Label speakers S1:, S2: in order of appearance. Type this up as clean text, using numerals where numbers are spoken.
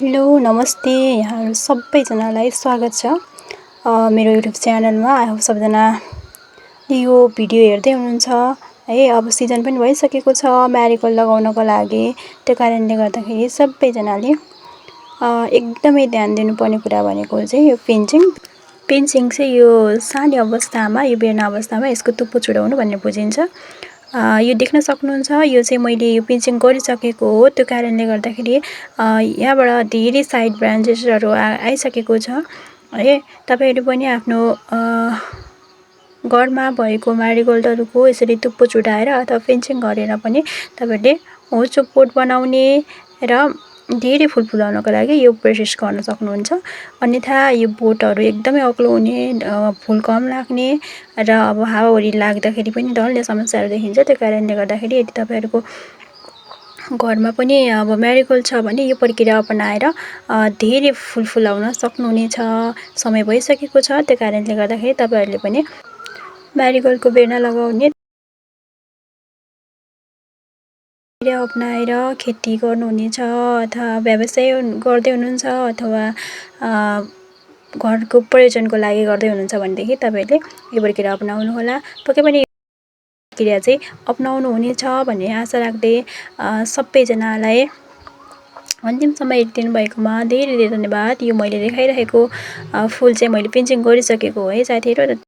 S1: Hello नमस्ते यहाँहरू सबैजनालाई स्वागत छ मेरो युट्युब च्यानलमा। सबैजना यो भिडियो हेर्दै हुनुहुन्छ है। अब सिजन पनि भइसकेको छ म्यारिगोल्ड लगाउनको लागि। त्यो कारणले गर्दाखेरि सबैजनाले एकदमै ध्यान दिनुपर्ने कुरा भनेको चाहिँ यो पिन्चिङ चाहिँ यो सानो अवस्थामा, यो बेर्ना अवस्थामा यसको टुप्पो छुडाउनु भन्ने बुझिन्छ। यो देख्न सक्नुहुन्छ, यो चाहिँ मैले यो पिन्चिङ गरिसकेको हो। त्यो कारणले गर्दाखेरि यहाँबाट धेरै साइड ब्रान्चेसहरू आइसकेको छ है। तपाईँहरू पनि आफ्नो घरमा भएको म्यारिगोल्डहरूको यसरी टुप्पो छुडाएर अथवा पिन्चिङ गरेर पनि तपाईँहरूले होचो पोट बनाउने र धेरै फुल फुलाउनको लागि यो प्रोसेस गर्न सक्नुहुन्छ। अन्यथा यो बोटहरू एकदमै अग्लो हुने, फुल कम लाग्ने र अब हावाहुरी लाग्दाखेरि पनि ढल्ने समस्याहरू देखिन्छ। त्यो कारणले गर्दाखेरि यदि तपाईँहरूको घरमा पनि अब म्यारिगोल्ड छ भने यो प्रक्रिया अपनाएर धेरै फुल फुलाउन सक्नुहुनेछ। समय भइसकेको छ, त्यो कारणले गर्दाखेरि तपाईँहरूले पनि म्यारिगोल्डको बेर्ना लगाउने अपनाएर खेती गर्नुहुनेछ अथवा व्यवसाय गर्दै हुनुहुन्छ अथवा घरको प्रयोजनको लागि गर्दै हुनुहुन्छ भनेदेखि तपाईँहरूले यो प्रक्रिया अपनाउनुहोला। पक्कै पनि प्रक्रिया चाहिँ अपनाउनु हुनेछ भन्ने आशा राख्दै सबैजनालाई अन्तिमसम्म हेरिदिनु भएकोमा धेरै धेरै धन्यवाद। यो मैले देखाइरहेको फुल चाहिँ मैले पिन्चिङ गरिसकेको है साथीहरू।